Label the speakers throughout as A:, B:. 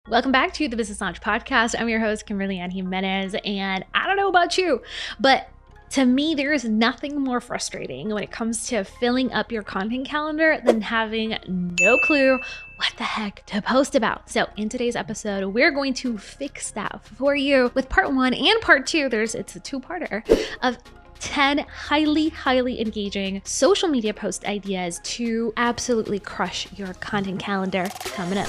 A: Welcome back to the Business Launch Podcast. I'm your host, Kimberly Ann Jimenez, and I don't know about you, but to me, there is nothing more frustrating when it comes to filling up your content calendar than having no clue what the heck to post about. So in today's episode, we're going to fix that for you with part one and part two. It's a two-parter of 10 highly engaging social media post ideas to absolutely crush your content calendar. Coming up.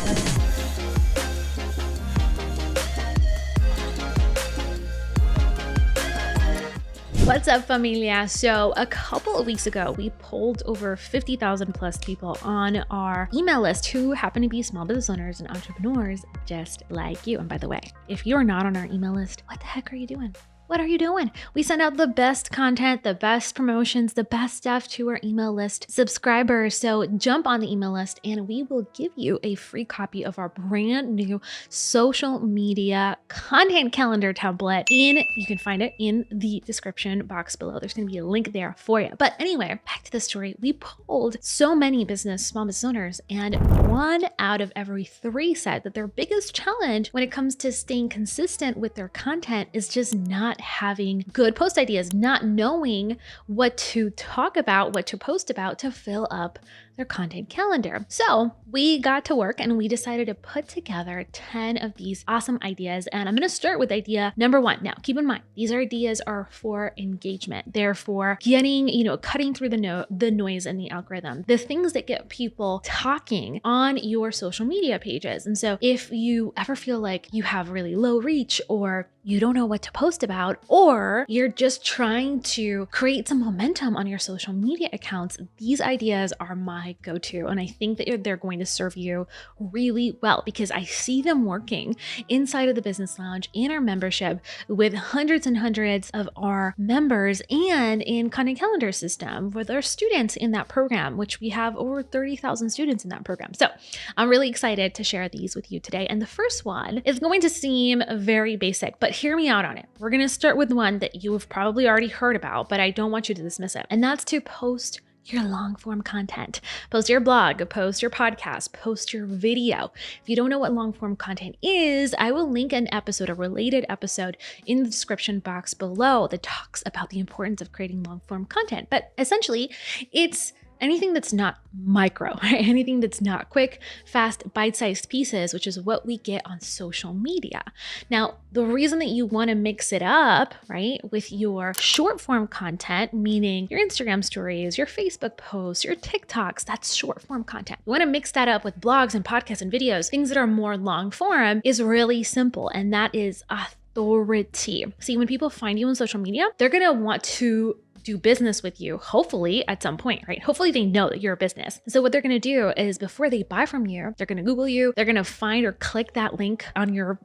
A: What's up, familia? So a couple of weeks ago, we polled over 50,000 plus people on our email list who happen to be small business owners and entrepreneurs just like you. And by the way, if you're not on our email list, what the heck are you doing? What are you doing? We send out the best content, the best promotions, the best stuff to our email list subscribers. So jump on the email list and we will give you a free copy of our brand new social media content calendar template. You can find it in the description box below. There's going to be a link there for you. But anyway, back to the story. We polled so many small business owners, and 1 out of every 3 said that their biggest challenge when it comes to staying consistent with their content is just not having good post ideas, not knowing what to talk about, what to post about to fill up their content calendar. So we got to work and we decided to put together 10 of these awesome ideas. And I'm going to start with idea number 1. Now, keep in mind, these ideas are for engagement. They're for getting, cutting through the noise in the algorithm, the things that get people talking on your social media pages. And so if you ever feel like you have really low reach, or you don't know what to post about, or you're just trying to create some momentum on your social media accounts, these ideas are my go-to. And I think that they're going to serve you really well because I see them working inside of the Business Lounge in our membership with hundreds and hundreds of our members, and in Content Calendar System with our students in that program, which we have over 30,000 students in that program. So I'm really excited to share these with you today. And the first one is going to seem very basic, but hear me out on it. We're going to start with one that you have probably already heard about, but I don't want you to dismiss it. And that's to post your long form content. Post your blog, post your podcast, post your video. If you don't know what long form content is, I will link an episode, a related episode in the description box below that talks about the importance of creating long form content. But essentially, it's anything that's not micro, right? Anything that's not quick, fast, bite-sized pieces, which is what we get on social media. Now, the reason that you want to mix it up, right, with your short form content, meaning your Instagram stories, your Facebook posts, your TikToks, that's short form content. You want to mix that up with blogs and podcasts and videos, things that are more long form, is really simple, and that is authority. See, when people find you on social media, they're going to want to do business with you, hopefully at some point, right? Hopefully they know that you're a business. So what they're going to do is before they buy from you, they're going to Google you, they're going to find or click that link on your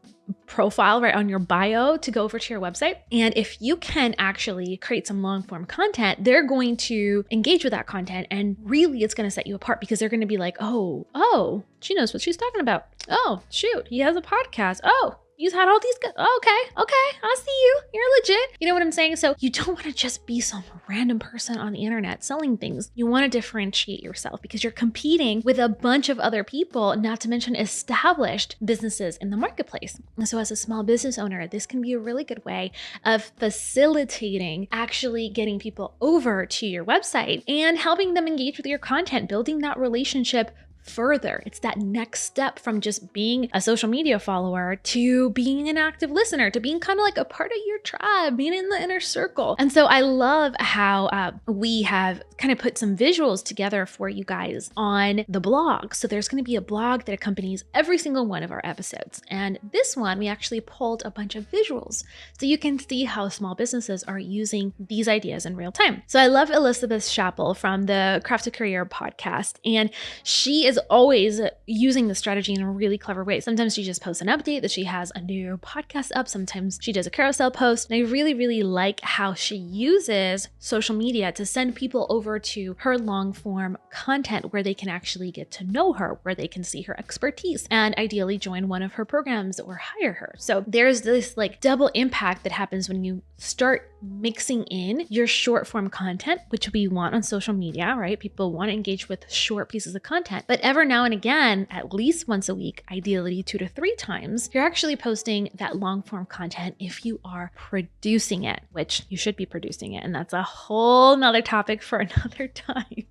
A: profile, right on your bio, to go over to your website. And if you can actually create some long form content, they're going to engage with that content, and really it's going to set you apart because they're going to be like, oh, she knows what she's talking about. Oh, shoot, he has a podcast. Oh, you've had all these, okay, I see you. You're legit. You know what I'm saying? So you don't want to just be some random person on the internet selling things. You want to differentiate yourself because you're competing with a bunch of other people, not to mention established businesses in the marketplace. And so as a small business owner, this can be a really good way of facilitating actually getting people over to your website and helping them engage with your content, building that relationship further. It's that next step from just being a social media follower to being an active listener, to being kind of like a part of your tribe, being in the inner circle. And so I love how we have kind of put some visuals together for you guys on the blog. So there's going to be a blog that accompanies every single one of our episodes. And this one, we actually pulled a bunch of visuals so you can see how small businesses are using these ideas in real time. So I love Elizabeth Chappell from the Craft to Career podcast, and she is always using the strategy in a really clever way. Sometimes she just posts an update that she has a new podcast up. Sometimes she does a carousel post. And I really like how she uses social media to send people over to her long form content where they can actually get to know her, where they can see her expertise and ideally join one of her programs or hire her. So there's this like double impact that happens when you start mixing in your short form content, which we want on social media, right? People want to engage with short pieces of content, but ever now and again, at least once a week, ideally 2 to 3 times, you're actually posting that long form content if you are producing it, which you should be producing it. And that's a whole nother topic for another time.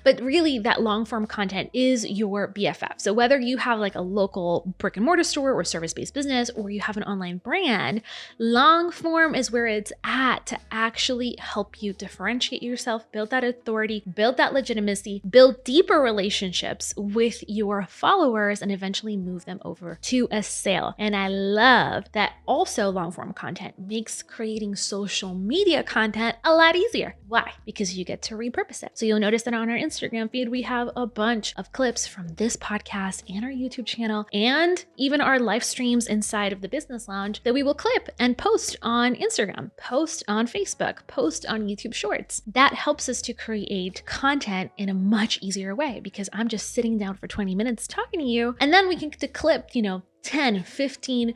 A: But really, that long form content is your BFF. So whether you have like a local brick and mortar store or service-based business, or you have an online brand, long form is where it's at to actually help you differentiate yourself, build that authority, build that legitimacy, build deeper relationships with your followers, and eventually move them over to a sale. And I love that also long form content makes creating social media content a lot easier. Why? Because you get to repurpose it. So you'll notice that on our Instagram feed, we have a bunch of clips from this podcast and our YouTube channel, and even our live streams inside of the Business Lounge that we will clip and post on Instagram, post on Facebook, post on YouTube Shorts. That helps us to create content in a much easier way because I'm just sitting down for 20 minutes talking to you, and then we can clip, 10, 15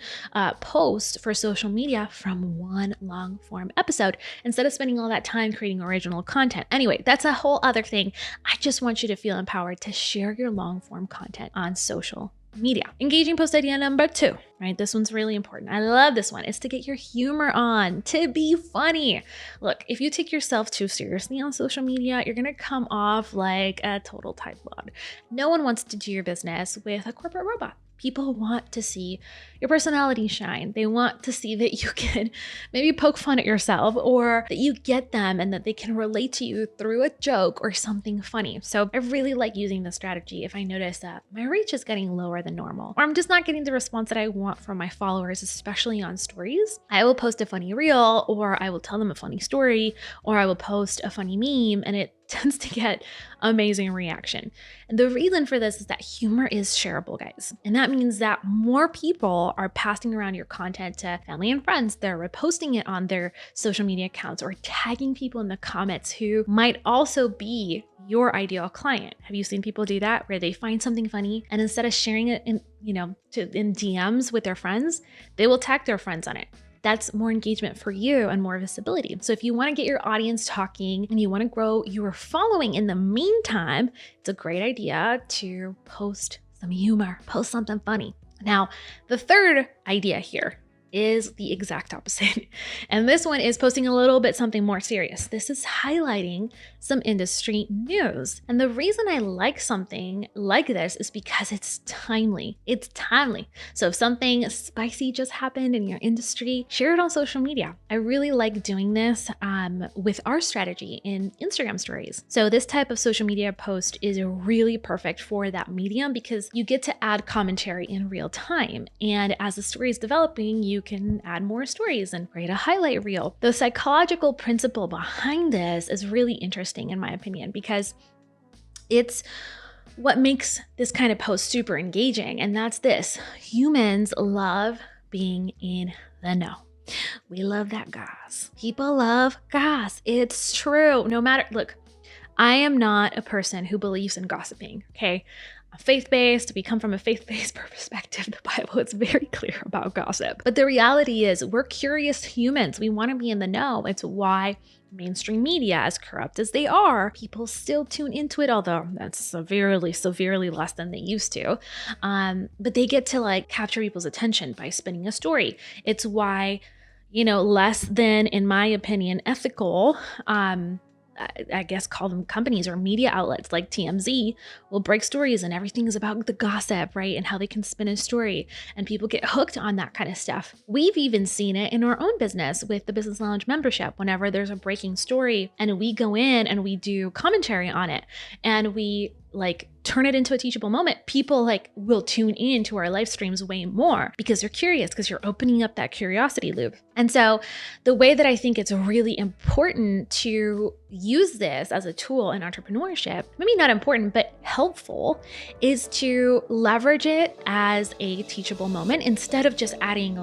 A: posts for social media from one long form episode instead of spending all that time creating original content. Anyway, that's a whole other thing. I just want you to feel empowered to share your long form content on social media. Engaging post idea number 2, right? This one's really important. I love this one. It's to get your humor on, to be funny. Look, if you take yourself too seriously on social media, you're going to come off like a total tightwad. No one wants to do your business with a corporate robot. People want to see your personality shine. They want to see that you can maybe poke fun at yourself, or that you get them and that they can relate to you through a joke or something funny. So I really like using this strategy if I notice that my reach is getting lower than normal, or I'm just not getting the response that I want from my followers, especially on stories. I will post a funny reel, or I will tell them a funny story, or I will post a funny meme, and it tends to get amazing reaction. And the reason for this is that humor is shareable, guys. And that means that more people are passing around your content to family and friends. They're reposting it on their social media accounts or tagging people in the comments who might also be your ideal client. Have you seen people do that, where they find something funny and instead of sharing it in DMs with their friends, they will tag their friends on it? That's more engagement for you and more visibility. So if you want to get your audience talking and you want to grow your following in the meantime, it's a great idea to post some humor, post something funny. Now, the third idea here is the exact opposite. And this one is posting a little bit something more serious. This is highlighting some industry news. And the reason I like something like this is because it's timely. It's timely. So if something spicy just happened in your industry, share it on social media. I really like doing this with our strategy in Instagram stories. So this type of social media post is really perfect for that medium because you get to add commentary in real time. And as the story is developing, you can add more stories and create a highlight reel. The psychological principle behind this is really interesting in my opinion, because it's what makes this kind of post super engaging. And that's this: humans love being in the know. We love that goss. People love goss. It's true. Look, I am not a person who believes in gossiping, okay? Faith-based, we come from a faith-based perspective. The Bible is very clear about gossip. But the reality is we're curious humans. We want to be in the know. It's why mainstream media, as corrupt as they are, people still tune into it, although that's severely less than they used to. But they get to capture people's attention by spinning a story. It's why, less than, in my opinion, ethical, I guess call them companies or media outlets like TMZ will break stories and everything is about the gossip, right? And how they can spin a story and people get hooked on that kind of stuff. We've even seen it in our own business with the Business Lounge membership. Whenever there's a breaking story and we go in and we do commentary on it and we turn it into a teachable moment, people will tune in to our live streams way more because they're curious, because you're opening up that curiosity loop. And so the way that I think it's really important to use this as a tool in entrepreneurship, maybe not important, but helpful, is to leverage it as a teachable moment instead of just adding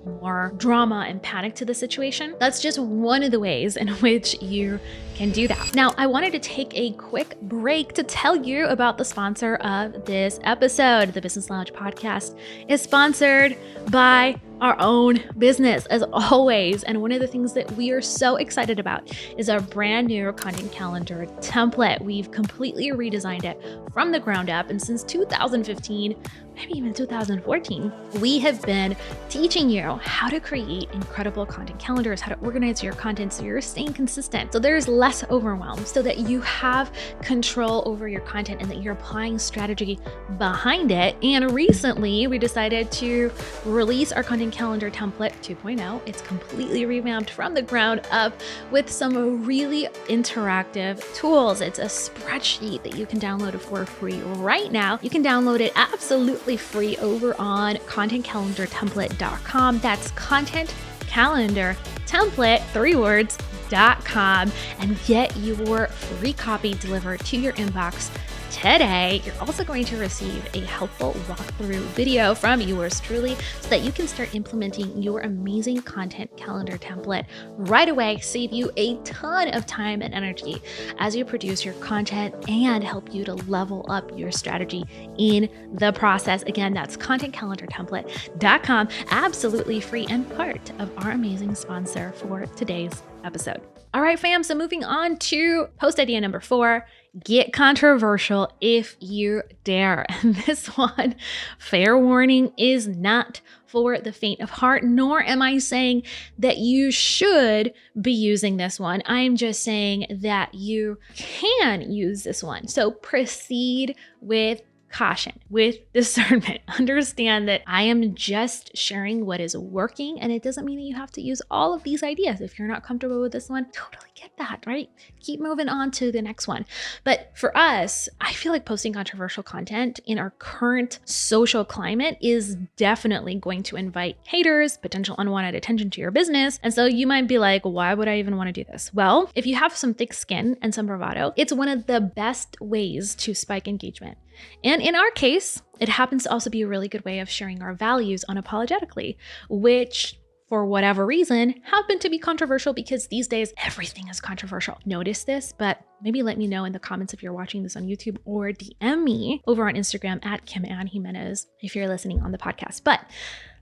A: more drama and panic to the situation. That's just one of the ways in which you can do that. Now, I wanted to take a quick break to tell you about the sponsor of this episode. The Business Lounge podcast is sponsored by our own business, as always. And one of the things that we are so excited about is our brand new content calendar template. We've completely redesigned it from the ground up. And since 2015, maybe even 2014, we have been teaching you how to create incredible content calendars, how to organize your content so you're staying consistent, so there's less overwhelm, so that you have control over your content and that you're applying strategy behind it. And recently, we decided to release our content calendar template 2.0. It's completely revamped from the ground up with some really interactive tools. It's a spreadsheet that you can download for free right now. You can download it absolutely free over on contentcalendartemplate.com. That's contentcalendartemplate, 3 words.com, and get your free copy delivered to your inbox today. You're also going to receive a helpful walkthrough video from yours truly so that you can start implementing your amazing content calendar template right away, save you a ton of time and energy as you produce your content, and help you to level up your strategy in the process. Again, that's contentcalendartemplate.com, absolutely free and part of our amazing sponsor for today's episode. All right, fam. So moving on to post idea number 4, get controversial if you dare. And this one, fair warning, is not for the faint of heart, nor am I saying that you should be using this one. I'm just saying that you can use this one. So proceed with caution, with discernment. Understand that I am just sharing what is working, and it doesn't mean that you have to use all of these ideas. If you're not comfortable with this one, totally get that, right? Keep moving on to the next one. But for us, I feel like posting controversial content in our current social climate is definitely going to invite haters, potential unwanted attention to your business. And so you might be like, why would I even want to do this? Well, if you have some thick skin and some bravado, it's one of the best ways to spike engagement. And in our case, it happens to also be a really good way of sharing our values unapologetically, which for whatever reason happen to be controversial, because these days everything is controversial. Notice this, but maybe let me know in the comments if you're watching this on YouTube, or DM me over on Instagram at Kim Ann Jimenez if you're listening on the podcast. But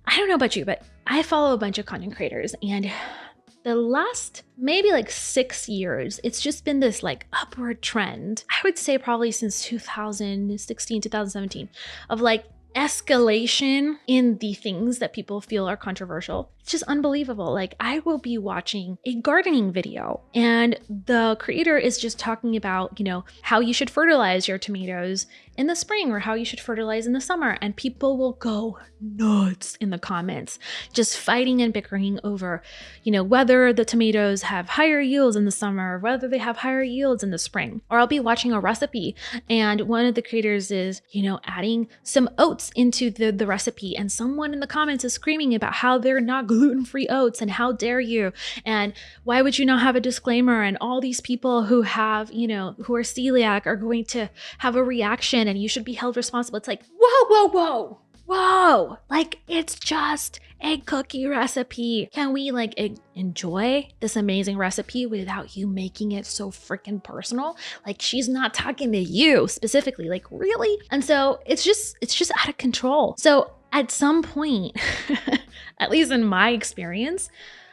A: I don't know about you, but I follow a bunch of content creators, and the last maybe like 6 years, it's just been this like upward trend. I would say probably since 2016, 2017, of like escalation in the things that people feel are controversial. It's just unbelievable. Like, I will be watching a gardening video and the creator is just talking about, how you should fertilize your tomatoes in the spring or how you should fertilize in the summer. And people will go nuts in the comments, just fighting and bickering over, whether the tomatoes have higher yields in the summer, or whether they have higher yields in the spring. Or I'll be watching a recipe and one of the creators is, adding some oats into the recipe, and someone in the comments is screaming about how they're not gluten-free oats and how dare you, and why would you not have a disclaimer, and all these people who have, who are celiac are going to have a reaction and you should be held responsible. It's like, whoa, like, it's just a cookie recipe. Can we enjoy this amazing recipe without you making it so freaking personal? Like, she's not talking to you specifically, like, really? And so it's just out of control. So at some point, at least in my experience,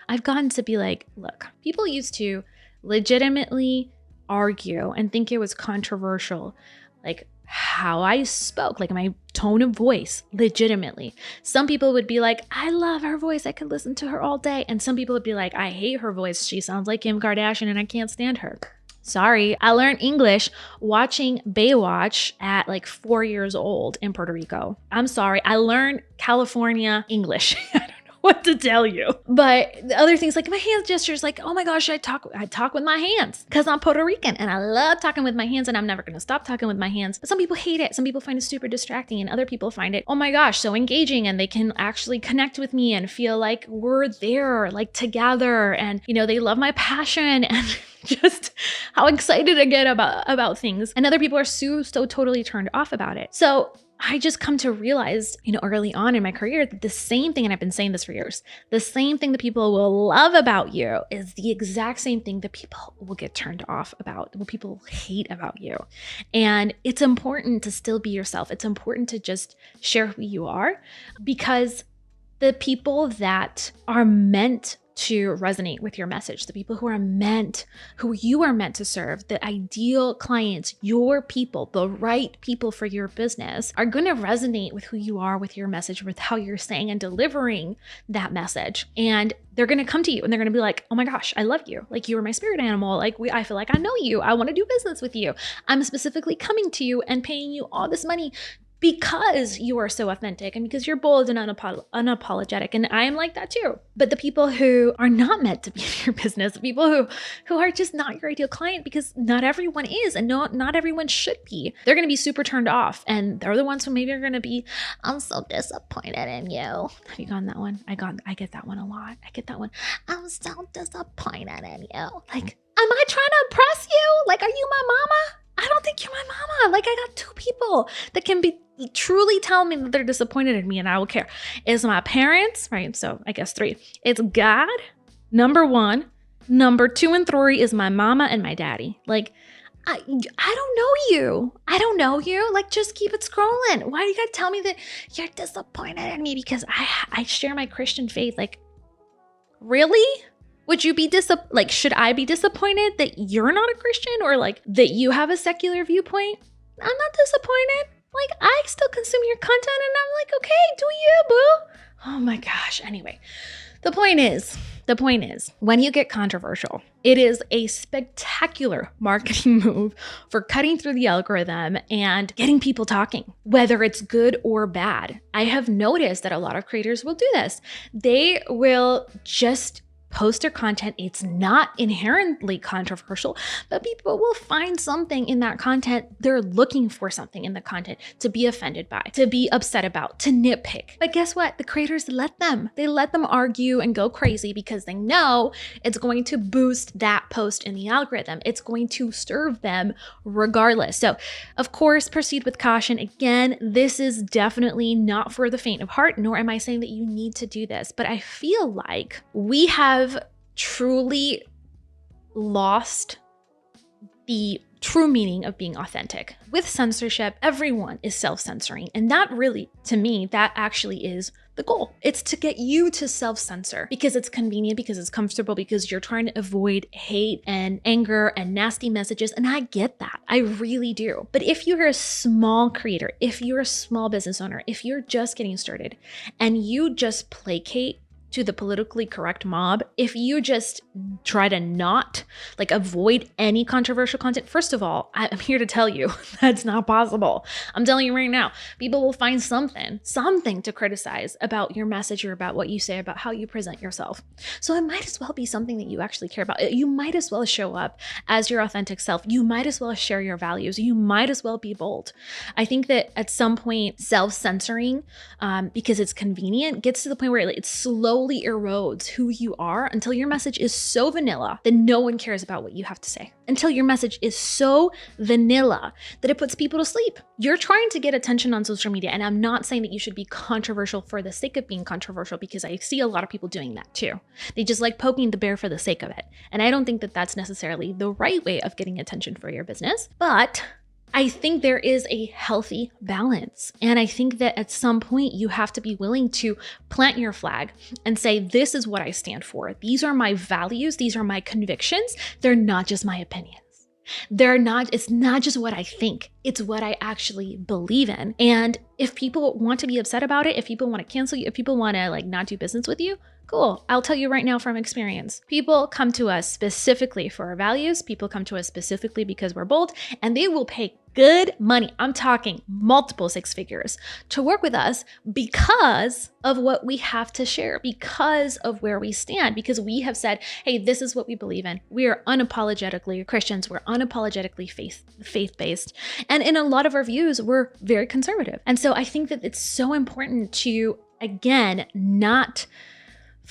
A: I've gotten to be like, look, people used to legitimately argue and think it was controversial, like how I spoke, like my tone of voice, legitimately. Some people would be like, I love her voice, I could listen to her all day. And some people would be like, I hate her voice, she sounds like Kim Kardashian and I can't stand her. Sorry, I learned English watching Baywatch at 4 years old in Puerto Rico. I'm sorry, I learned California English. I don't know what to tell you. But the other things, like my hand gestures, like, oh my gosh, I talk with my hands because I'm Puerto Rican and I love talking with my hands and I'm never going to stop talking with my hands. But some people hate it. Some people find it super distracting, and other people find it, oh my gosh, so engaging, and they can actually connect with me and feel like we're there, like together, and they love my passion and just how excited I get about things. And other people are so totally turned off about it. So I just come to realize, early on in my career that the same thing, and I've been saying this for years, the same thing that people will love about you is the exact same thing that people will get turned off about, what people hate about you. And it's important to still be yourself. It's important to just share who you are, because the people that are meant to resonate with your message, the people who you are meant to serve, the ideal clients, your people, the right people for your business are going to resonate with who you are, with your message, with how you're saying and delivering that message. And they're going to come to you and they're going to be like, oh my gosh, I love you. Like, you are my spirit animal. Like, I feel like I know you. I want to do business with you. I'm specifically coming to you and paying you all this money because you are so authentic and because you're bold and unapologetic. And I am like that too. But the people who are not meant to be in your business, the people who are just not your ideal client, because not everyone is, and not everyone should be, they're going to be super turned off. And they're the ones who maybe are going to be, I'm so disappointed in you. Have you gotten that one? I get that one a lot. I get that one. I'm so disappointed in you. Like, am I trying to impress you? Like, are you my mama? I don't think you're my mama. Like, I got two people that can truly tell me that they're disappointed in me, and I will care. It's my parents, right? So I guess 3. It's God, number 1. Number 2 and 3 is my mama and my daddy. Like, I don't know you. I don't know you. Like, just keep it scrolling. Why do you gotta tell me that you're disappointed in me because I share my Christian faith? Like, really? Would you be should I be disappointed that you're not a Christian, or like that you have a secular viewpoint? I'm not disappointed. Like, I still consume your content and I'm like, okay, do you, boo? Oh my gosh. Anyway, the point is, when you get controversial, it is a spectacular marketing move for cutting through the algorithm and getting people talking, whether it's good or bad. I have noticed that a lot of creators will do this. They will just post their content. It's not inherently controversial, but people will find something in that content. They're looking for something in the content to be offended by, to be upset about, to nitpick. But guess what? The creators let them. They let them argue and go crazy because they know it's going to boost that post in the algorithm. It's going to serve them regardless. So, of course, proceed with caution. Again, this is definitely not for the faint of heart, nor am I saying that you need to do this, but I feel like we have truly lost the true meaning of being authentic. With censorship, everyone is self-censoring. And that really, to me, that actually is the goal. It's to get you to self-censor because it's convenient, because it's comfortable, because you're trying to avoid hate and anger and nasty messages. And I get that. I really do. But if you're a small creator, if you're a small business owner, if you're just getting started and you just placate to the politically correct mob, if you just try to not avoid any controversial content, first of all, I'm here to tell you that's not possible. I'm telling you right now, people will find something to criticize about your message or about what you say, about how you present yourself. So it might as well be something that you actually care about. You might as well show up as your authentic self. You might as well share your values. You might as well be bold. I think that at some point, self-censoring, because it's convenient, gets to the point where it slowly erodes who you are until your message is so vanilla that no one cares about what you have to say. Until your message is so vanilla that it puts people to sleep. You're trying to get attention on social media, and I'm not saying that you should be controversial for the sake of being controversial, because I see a lot of people doing that too. They just like poking the bear for the sake of it. And I don't think that that's necessarily the right way of getting attention for your business, but I think there is a healthy balance. And I think that at some point you have to be willing to plant your flag and say, this is what I stand for. These are my values. These are my convictions. They're not just my opinions. It's not just what I think. It's what I actually believe in. And if people want to be upset about it, if people want to cancel you, if people want to not do business with you, cool. I'll tell you right now from experience. People come to us specifically for our values. People come to us specifically because we're bold, and they will pay good money. I'm talking multiple 6 figures to work with us because of what we have to share, because of where we stand, because we have said, hey, this is what we believe in. We are unapologetically Christians. We're unapologetically faith-based. And in a lot of our views, we're very conservative. And so I think that it's so important to, again, not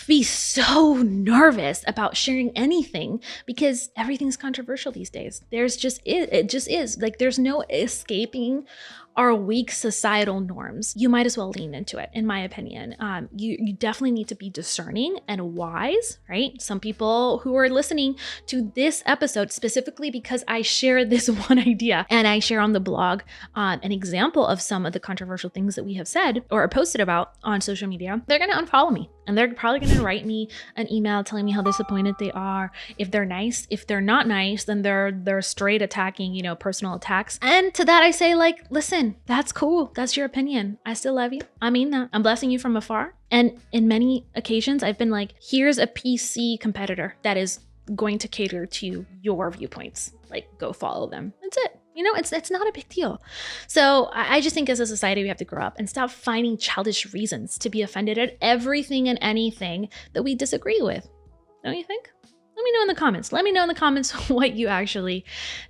A: be so nervous about sharing anything because everything's controversial these days. It just is. There's no escaping are weak societal norms, you might as well lean into it, in my opinion. You definitely need to be discerning and wise, right? Some people who are listening to this episode specifically because I share this one idea and I share on the blog an example of some of the controversial things that we have said or posted about on social media, they're going to unfollow me and they're probably going to write me an email telling me how disappointed they are. If they're nice, if they're not nice, then they're straight attacking, personal attacks. And to that I say, like, listen, that's cool. That's your opinion. I still love you. I mean that. I'm blessing you from afar. And in many occasions, I've been like, here's a PC competitor that is going to cater to your viewpoints. Like, go follow them. That's it. It's not a big deal. So I just think as a society, we have to grow up and stop finding childish reasons to be offended at everything and anything that we disagree with. Don't you think? Let me know in the comments. Let me know in the comments what you actually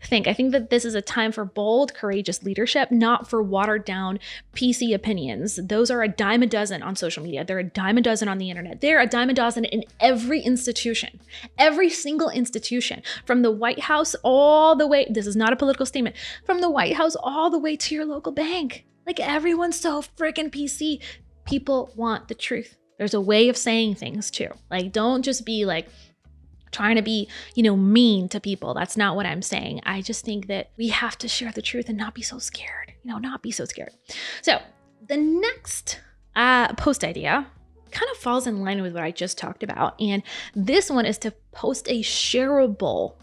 A: think. I think that this is a time for bold, courageous leadership, not for watered down PC opinions. Those are a dime a dozen on social media. They're a dime a dozen on the internet. They're a dime a dozen in every institution, every single institution, from the White House all the way, this is not a political statement, from the White House all the way to your local bank. Like, everyone's so freaking PC. People want the truth. There's a way of saying things too. Like, don't just be like, trying to be, mean to people. That's not what I'm saying. I just think that we have to share the truth and not be so scared, not be so scared. So the next post idea kind of falls in line with what I just talked about. And this one is to post a shareable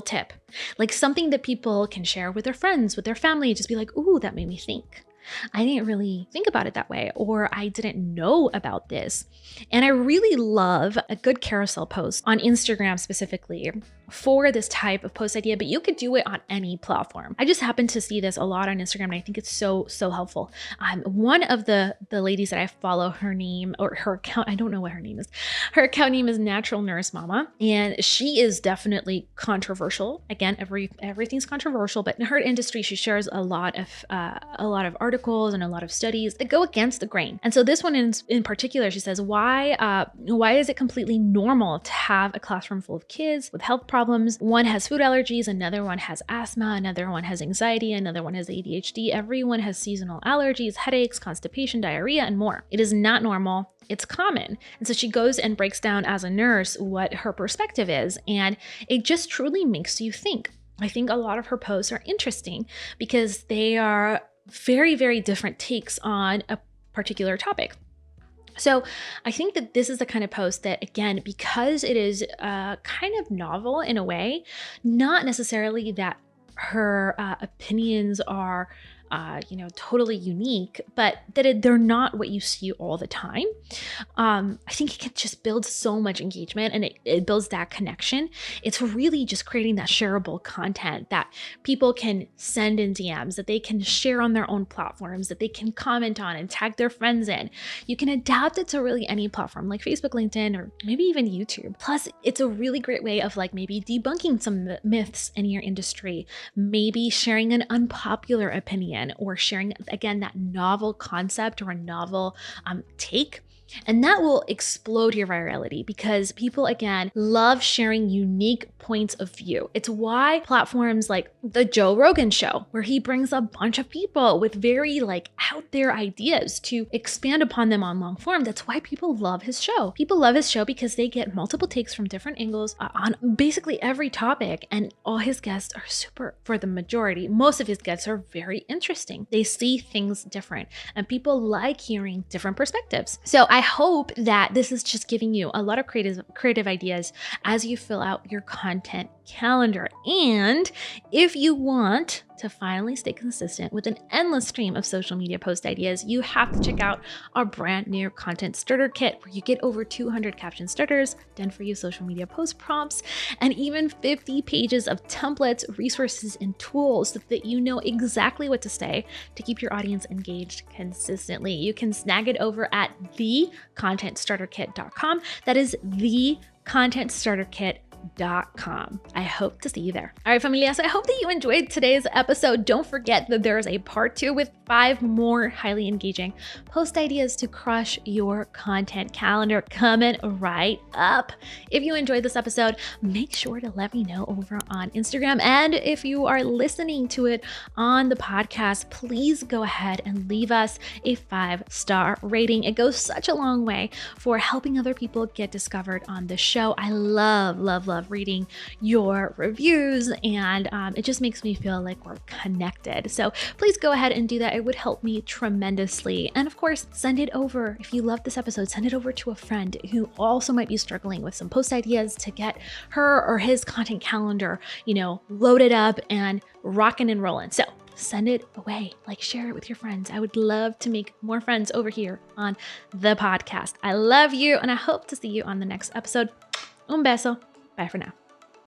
A: tip, like something that people can share with their friends, with their family, just be like, ooh, that made me think. I didn't really think about it that way, or I didn't know about this. And I really love a good carousel post on Instagram specifically for this type of post idea, but you could do it on any platform. I just happen to see this a lot on Instagram and I think it's so helpful. One of the ladies that I follow, her name or her account, I don't know what her name is. Her account name is Natural Nurse Mama, and she is definitely controversial. Again, everything's controversial, but in her industry, she shares a lot of articles and a lot of studies that go against the grain. And so this one in particular, she says, why is it completely normal to have a classroom full of kids with health problems? One has food allergies, another one has asthma, another one has anxiety, another one has ADHD. Everyone has seasonal allergies, headaches, constipation, diarrhea, and more. It is not normal. It's common. And so she goes and breaks down as a nurse what her perspective is. And it just truly makes you think. I think a lot of her posts are interesting because they are very, very different takes on a particular topic. So I think that this is the kind of post that, again, because it is kind of novel in a way, not necessarily that her opinions are totally unique, but that they're not what you see all the time. I think it can just build so much engagement and it builds that connection. It's really just creating that shareable content that people can send in DMs, that they can share on their own platforms, that they can comment on and tag their friends in. You can adapt it to really any platform like Facebook, LinkedIn, or maybe even YouTube. Plus, it's a really great way of like maybe debunking some myths in your industry, maybe sharing an unpopular opinion, or sharing, again, that novel concept or a novel take. And that will explode your virality because people, again, love sharing unique points of view. It's why platforms like the Joe Rogan show, where he brings a bunch of people with very out there ideas to expand upon them on long form. That's why people love his show. People love his show because they get multiple takes from different angles on basically every topic. And all his guests are for the majority, most of his guests are very interesting. They see things different and people like hearing different perspectives. So I hope that this is just giving you a lot of creative ideas as you fill out your content calendar. And if you want to finally stay consistent with an endless stream of social media post ideas, you have to check out our brand new content starter kit, where you get over 200 caption starters, done for you social media post prompts, and even 50 pages of templates, resources, and tools so that you know exactly what to say to keep your audience engaged consistently. You can snag it over at thecontentstarterkit.com. That is thecontentstarterkit.com. shareabletip.com. I hope to see you there. All right, familia, so I hope that you enjoyed today's episode. Don't forget that there is a part 2 with 5 more highly engaging post ideas to crush your content calendar coming right up. If you enjoyed this episode, make sure to let me know over on Instagram. And if you are listening to it on the podcast, please go ahead and leave us a 5-star rating. It goes such a long way for helping other people get discovered on the show. I love reading your reviews, and it just makes me feel like we're connected. So please go ahead and do that. It would help me tremendously. And of course, send it over. If you love this episode, send it over to a friend who also might be struggling with some post ideas to get her or his content calendar, loaded up and rocking and rolling. So send it away, share it with your friends. I would love to make more friends over here on the podcast. I love you, and I hope to see you on the next episode. Un beso. Bye for now.